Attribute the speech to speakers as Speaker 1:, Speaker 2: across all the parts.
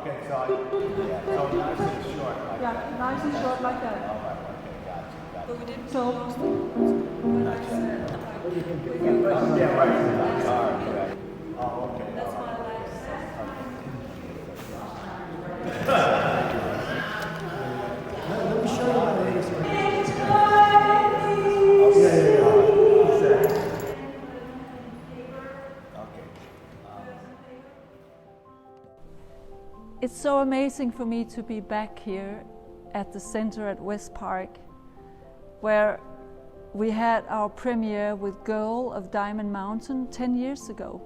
Speaker 1: Okay, so nice and short like that.
Speaker 2: Yeah, nice and short like that.
Speaker 1: All right, okay, gotcha.
Speaker 2: But we didn't. So.
Speaker 1: Yeah, right. All right, right. Oh, okay.
Speaker 2: That's my life.
Speaker 3: Let me show you how to do this.
Speaker 2: It's so amazing for me to be back here at the center at West Park, where we had our premiere with Girl of Diamond Mountain 10 years ago.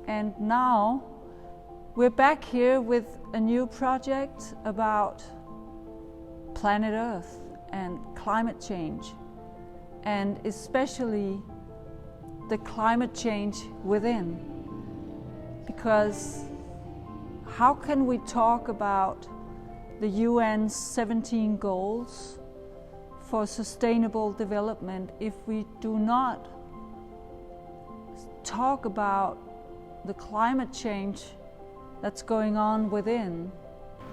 Speaker 2: And now we're back here with a new project about planet Earth and climate change, and especially the climate change within. Because how can we talk about the UN's 17 goals for sustainable development if we do not talk about the climate change that's going on within?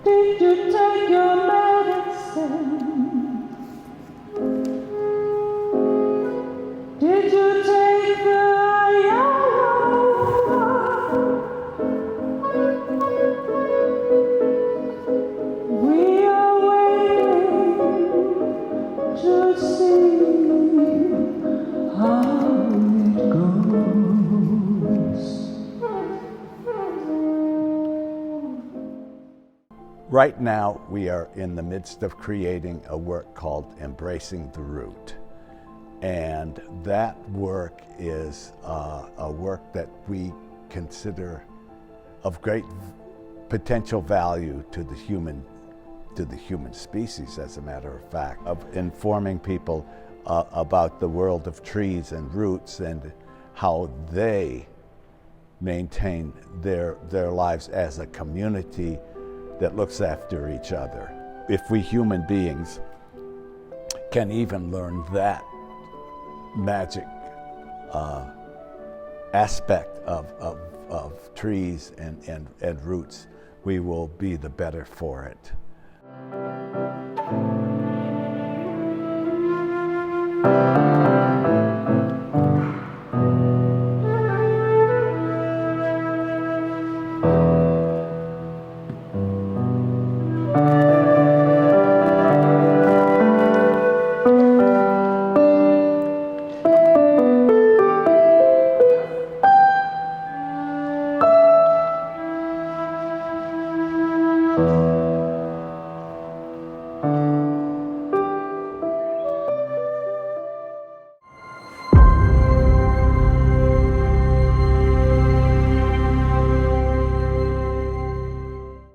Speaker 4: Did you take your medicine? Did you take the We are waiting to see how it goes.
Speaker 1: Right now, we are in the midst of creating a work called Embracing the Root. And that work is a work that we consider of great potential value to the human species, as a matter of fact, of informing people about the world of trees and roots and how they maintain their lives as a community that looks after each other. If we human beings can even learn that magic aspect of trees and roots, we will be the better for it.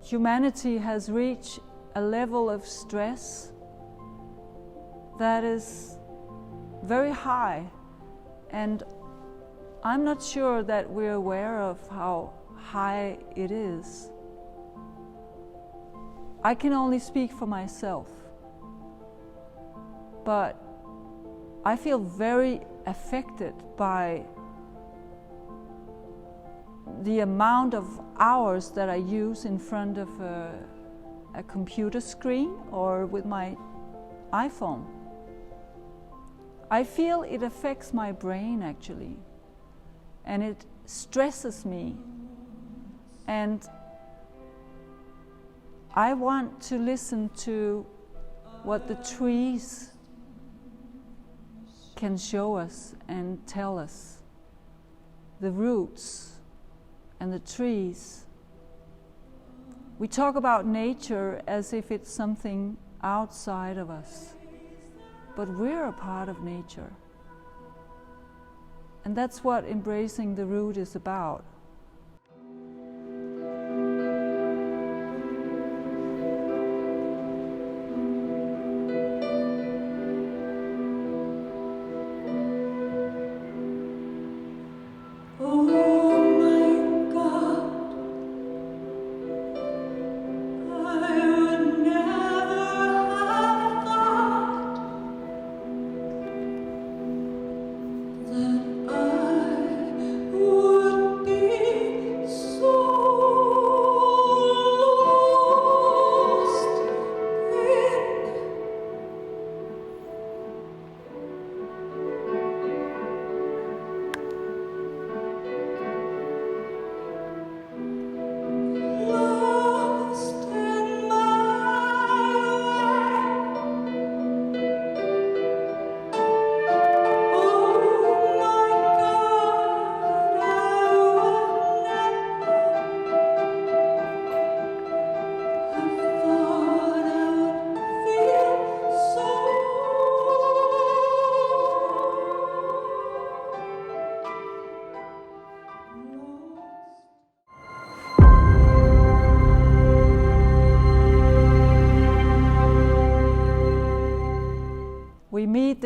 Speaker 2: Humanity has reached a level of stress that is very high, and I'm not sure that we're aware of how high it is. I can only speak for myself, but I feel very affected by the amount of hours that I use in front of a computer screen or with my iPhone. I feel it affects my brain actually, and it stresses me. And I want to listen to what the trees can show us and tell us. The roots and the trees. We talk about nature as if it's something outside of us, but we're a part of nature. And that's what Embracing the Root is about.
Speaker 4: Would be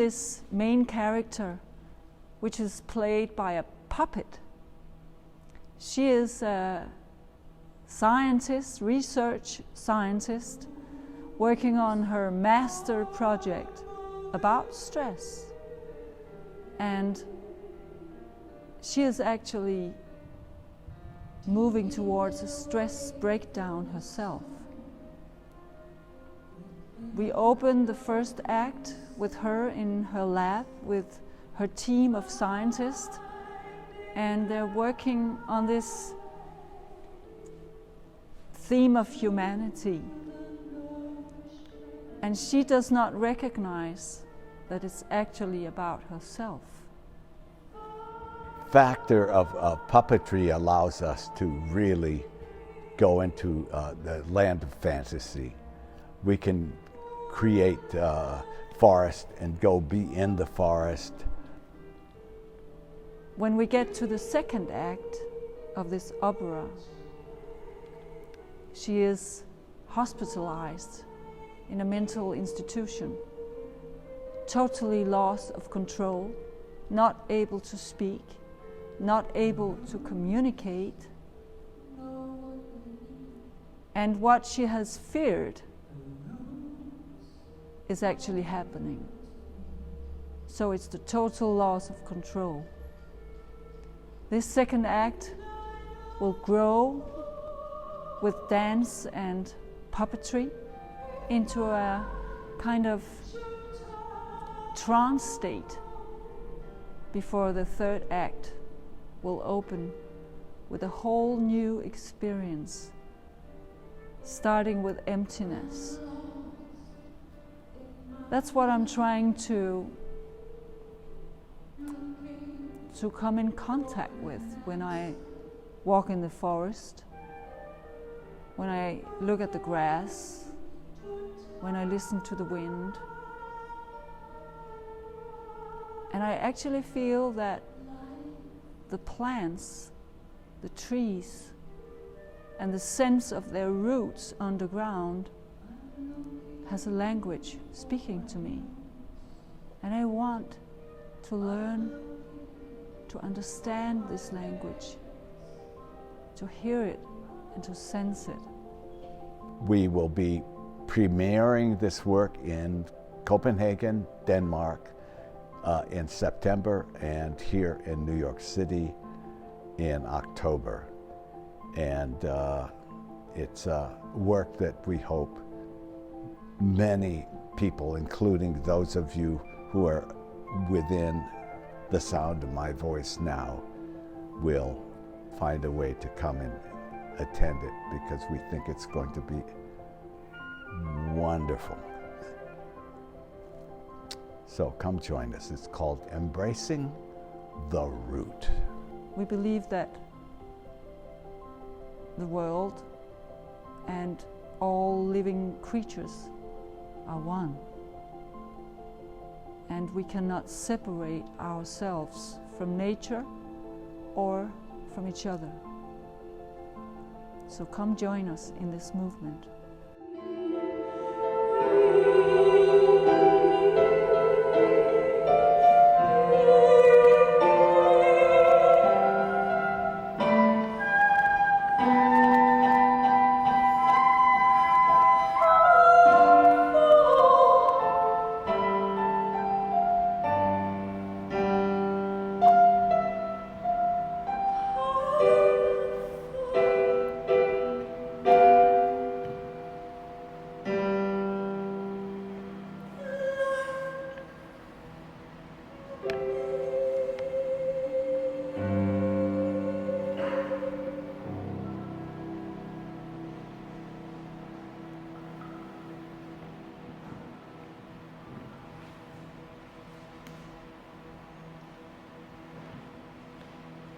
Speaker 2: this main character, which is played by a puppet. She is a scientist, research scientist, working on her master project about stress. And she is actually moving towards a stress breakdown herself. We opened the first act with her in her lab with her team of scientists, and they're working on this theme of humanity. And she does not recognize that it's actually about herself.
Speaker 1: Factor of puppetry allows us to really go into the land of fantasy. We can create forest and go be in the forest.
Speaker 2: When we get to the second act of this opera, she is hospitalized in a mental institution, totally lost of control, not able to speak, not able to communicate. And what she has feared is actually happening. So it's the total loss of control. This second act will grow with dance and puppetry into a kind of trance state before the third act will open with a whole new experience, starting with emptiness. That's what I'm trying to come in contact with when I walk in the forest, when I look at the grass, when I listen to the wind. And I actually feel that the plants, the trees, and the sense of their roots underground has a language speaking to me. And I want to learn to understand this language, to hear it and to sense it.
Speaker 1: We will be premiering this work in Copenhagen, Denmark, in September, and here in New York City in October. And it's a work that we hope many people, including those of you who are within the sound of my voice now, will find a way to come and attend it, because we think it's going to be wonderful. So come join us. It's called Embracing the Root.
Speaker 2: We believe that the world and all living creatures are one. And we cannot separate ourselves from nature or from each other. So come join us in this movement.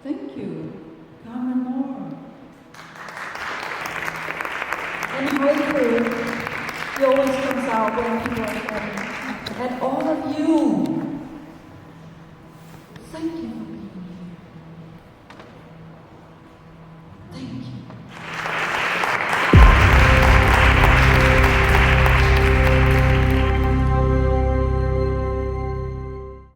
Speaker 4: Thank you. Come and more.
Speaker 5: And breakthrough, he always comes out when people are coming. And all of you, thank you.